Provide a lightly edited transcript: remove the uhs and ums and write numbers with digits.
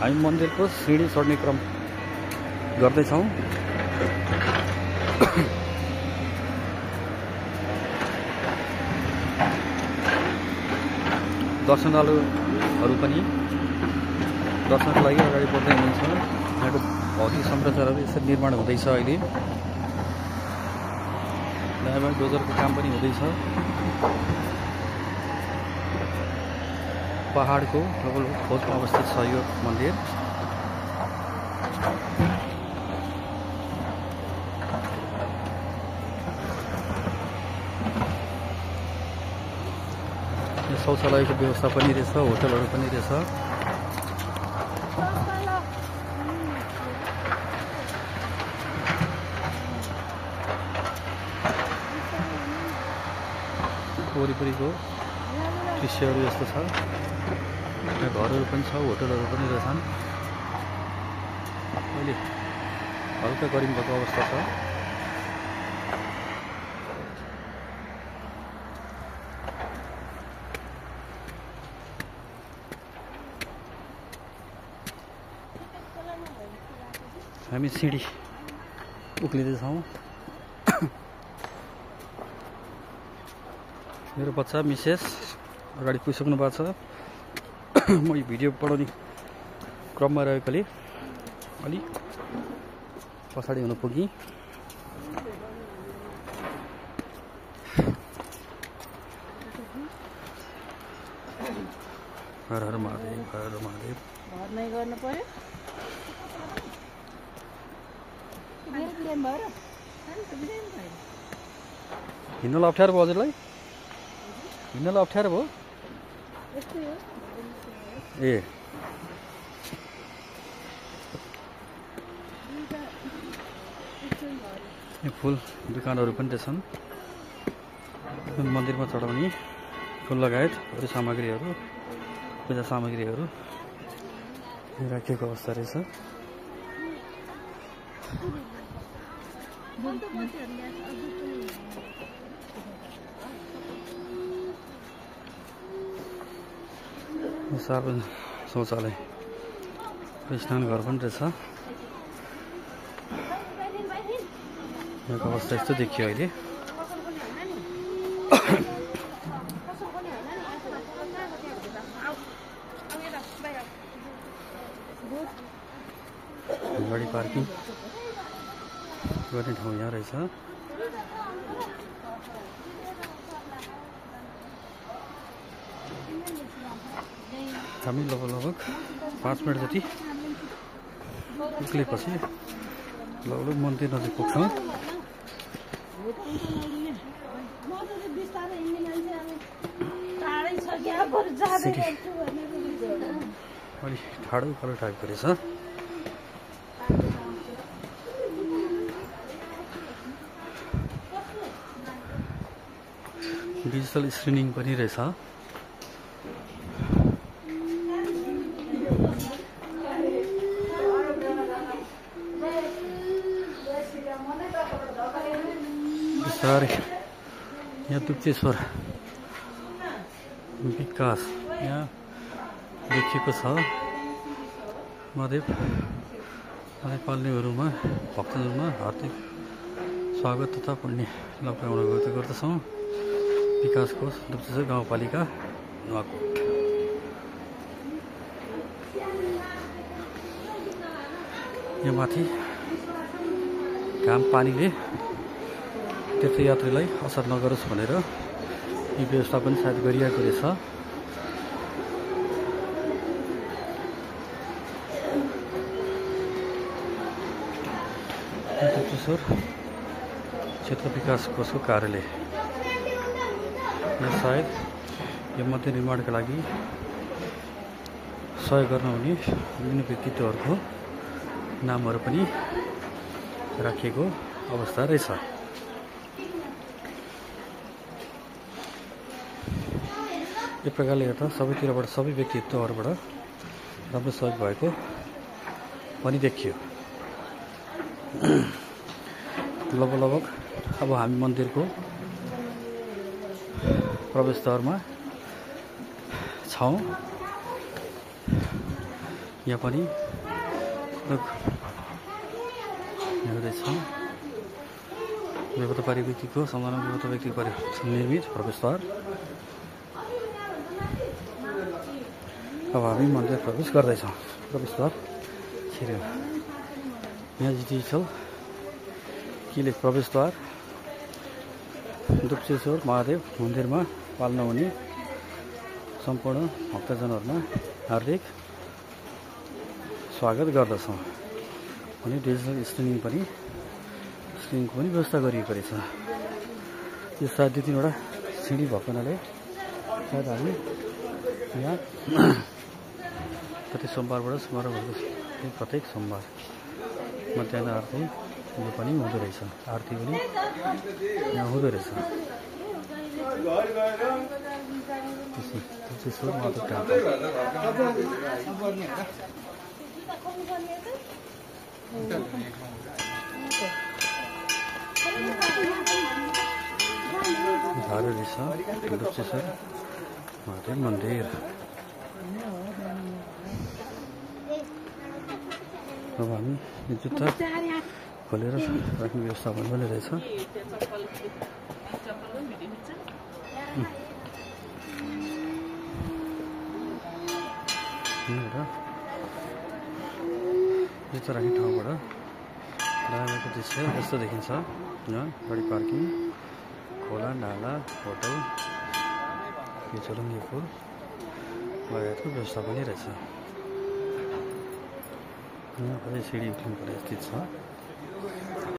हामी मन्दिरको सिँढी चढ्ने क्रम गर्दैछौँ। दर्शनालुहरू पनि दर्शनको लागि अगाडि बढ्दै हुनुहुन्छ। यहाँको भौतिक संरचनाहरू यसरी निर्माण हुँदैछ। अहिले नयाँ डोजरको काम पनि हुँदैछ। पहाडको खोजमा अवस्थित छ यो मन्दिर। शौचालयको व्यवस्था पनि रहेछ, होटलहरू पनि रहेछ। वरिपरिको दृश्यहरू यस्तो छ। यहाँ घरहरू पनि छ, होटलहरू पनि रहेछन्। अहिले हल्का गरम भएको अवस्था छ। हामी सिँढी उक्लिँदैछौँ। मेरो बच्चा मिसेस अगाडि पुगिसक्नु भएको छ। म यो भिडियो बनाउने क्रममा रहेकोले अलि पछाडि हुन पुगेँ। हर हर महादेव, हर हर महादेव। हिँड्नलाई अप्ठ्यारो भयो हजुरलाई? हिँड्नलाई अप्ठ्यारो भयो? ए फुल दोकानहरू पनि रहेछन्। मन्दिरमा चढाउने फुल लगायत अरू सामग्रीहरू, पूजा सामग्रीहरू राखिएको अवस्था रहेछ। सार्वजनिक शौचालय स्नान घर पनि रहेछ। यहाँको अवस्था यस्तो देखियो अहिले। गाडी पार्किङ गर्ने ठाउँ यहाँ रहेछ। हामी लगभग 5 मिनट जति उक्लेपछि लगभग मन्दिर नजिक पुग्छौँ। अलि ठाडो खालो टाइपको रहेछ। डिजिटल स्क्रिनिङ पनि रहेछ। बिस्तारै यहाँ दुप्तेश्वर विकास यहाँ देखिएको छ। महादेव पाल्नेहरूमा भक्तजनमा हार्दिक स्वागत तथा पुण्य लाभ कामना व्यक्त गर्दछौँ। विकासको दुप्तेश्वर गाउँपालिका नुवाकोट। यहाँ माथि घाम पानीले तीर्थयात्रीलाई असर नगरोस् भनेर यो व्यवस्था पनि सायद गरिएको रहेछ। दुप्तेश्वर क्षेत्र विकास कोषको कार्यालय। यहाँ सायद यो मन्दिर निर्माणका लागि सहयोग गर्न हुने विभिन्न व्यक्तित्वहरूको नामहरू पनि राखिएको अवस्था रहेछ। यो प्रकारले हेर्दा सबैतिरबाट सबै व्यक्तित्वहरूबाट राम्रो सहयोग भएको पनि देखियो। लगभग अब हामी मन्दिरको प्रवेशद्वारमा छौँ। यहाँ पनि हेर्दैछ बेपत्ता व्यक्तिको सम्झना बेपत्ता व्यक्तिको निर्मित प्रवेशद्वार। अब हामी मन्दिर प्रवेश गर्दैछौँ। प्रवेशद्वार छिर्यो यहाँ डिजिटल किले प्रवेशद्वार दुप्सेश्वर महादेव मन्दिरमा पाल्न हुने सम्पूर्ण भक्तजनहरूमा हार्दिक स्वागत गर्दछौँ। अनि डिजिटल स्क्रिनिङको पनि व्यवस्था गरिएको रहेछ। यो सायद 2-3वटा सिँढी भएको हुनाले सायद हामी यहाँ प्रत्येक सोमबारबाट प्रत्येक सोमबार मध्याह आरती यो पनि हुँदो रहेछ। आरती पनि यहाँ हुँदो रहेछ। झारो रहेछ दुप्सेश्वर महादेव मन्दिर। अब हामी यो जुत्ता खोलेर राख्ने व्यवस्था भन्ने रहेछ। जुत्ता राख्ने ठाउँबाट डाँडाको दृश्य यस्तो देखिन्छ। यहाँ गाडी पार्किङ, खोला, नाला, होटल, यो चोलङ्गे पुल लगायतको व्यवस्था पनि रहेछ। यहाँ पनि सिँढी उठ्नुपर्ने स्थिति छ।